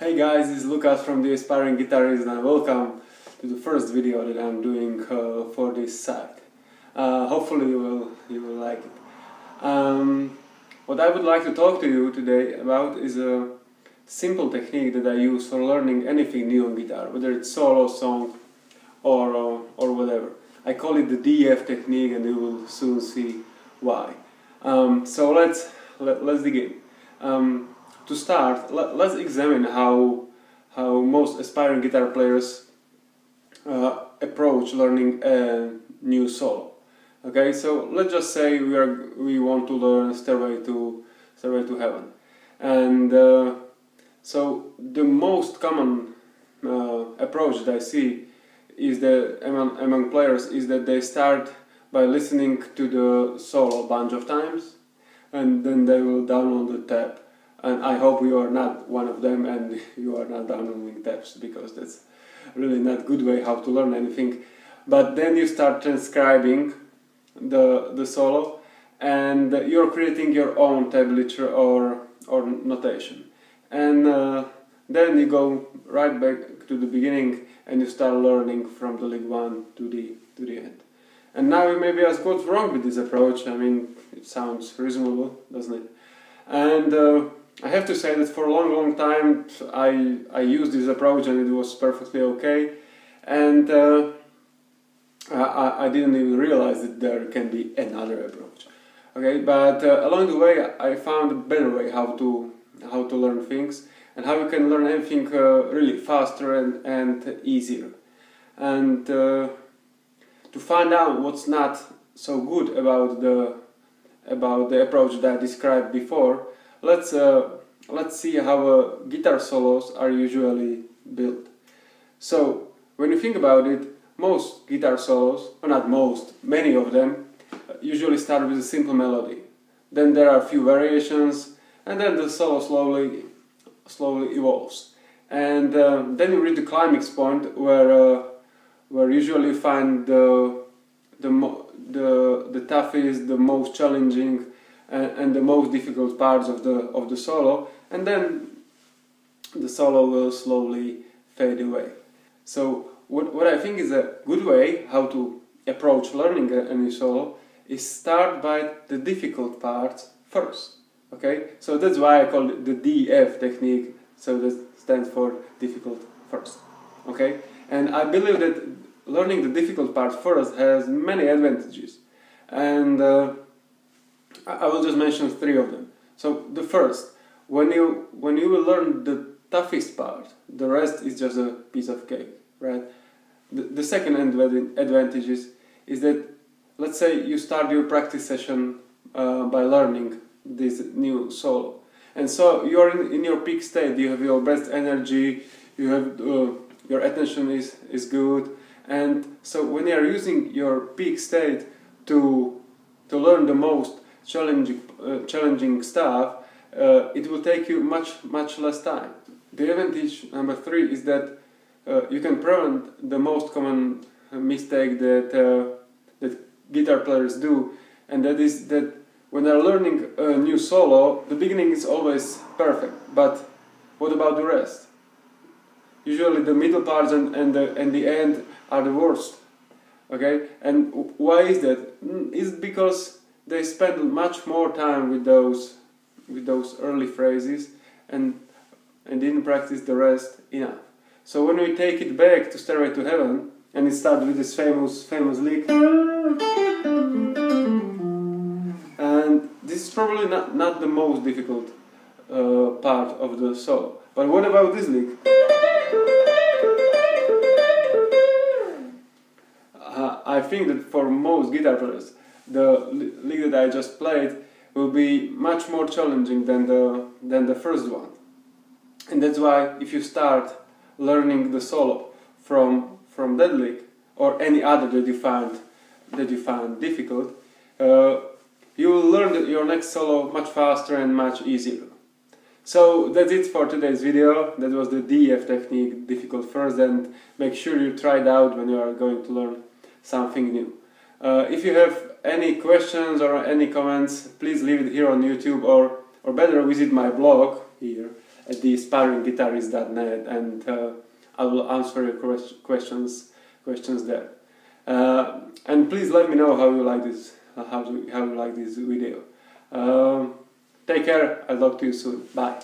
Hey guys, this is Lucas from The Aspiring Guitarist and welcome to the first video that I'm doing for this site. Hopefully you will like it. What I would like to talk to you today about is a simple technique that I use for learning anything new on guitar, whether it's solo, song or whatever. I call it the DF technique and you will soon see why. So let's dig in. To start, let's examine how most aspiring guitar players approach learning a new solo. Okay, so let's just say we want to learn Stairway to Heaven, and so the most common approach that I see is that among players is that they start by listening to the solo a bunch of times, and then they will download the tab. And I hope you are not one of them and you are not downloading tabs, because that's really not a good way how to learn anything. But then you start transcribing the solo and you're creating your own tablature or notation. And then you go right back to the beginning and you start learning from the lick 1 to the end. And now you may be asked, what's wrong with this approach? I mean, it sounds reasonable, doesn't it? And I have to say that for a long time I used this approach and it was perfectly okay, and I didn't even realize that there can be another approach. Okay, but along the way I found a better way how to learn things and how you can learn anything really faster and easier. And to find out what's not so good about the approach that I described before, let's see how guitar solos are usually built. So when you think about it, most guitar solos, or not most, many of them usually start with a simple melody. Then there are a few variations, and then the solo slowly evolves. And then you reach the climax point where usually you find the toughest, the most challenging, and the most difficult parts of the solo, and then the solo will slowly fade away. So what I think is a good way how to approach learning a new solo is start by the difficult parts first. Okay, so that's why I call it the DF technique. So that stands for difficult first. Okay, and I believe that learning the difficult part first has many advantages, and I will just mention 3 of them. So the first, when you will learn the toughest part, the rest is just a piece of cake, right? The second advantage is that, let's say you start your practice session by learning this new solo, and so you're in your peak state. You have your best energy, you have your attention is good, and so when you are using your peak state to learn the most challenging stuff, it will take you much less time. The advantage number 3 is that you can prevent the most common mistake that guitar players do, and that is that when they're learning a new solo, the beginning is always perfect, but what about the rest? Usually the middle parts and the end are the worst. Okay, and why is that? It's because they spend much more time with those early phrases and didn't practice the rest enough. So when we take it back to Stairway to Heaven and it starts with this famous lick, and this is probably not the most difficult part of the solo. But what about this lick? I think that for most guitar players, the lick that I just played will be much more challenging than the first one, and that's why if you start learning the solo from that lick or any other that you find difficult, you will learn your next solo much faster and much easier. So that's it for today's video. That was the DF technique, difficult first, and make sure you try it out when you are going to learn something new. If you have any questions or any comments, please leave it here on YouTube, or better visit my blog here at the sparringguitarist.net, and I will answer your questions there. And please let me know how you like this, how you like this video. Take care. I'll talk to you soon. Bye.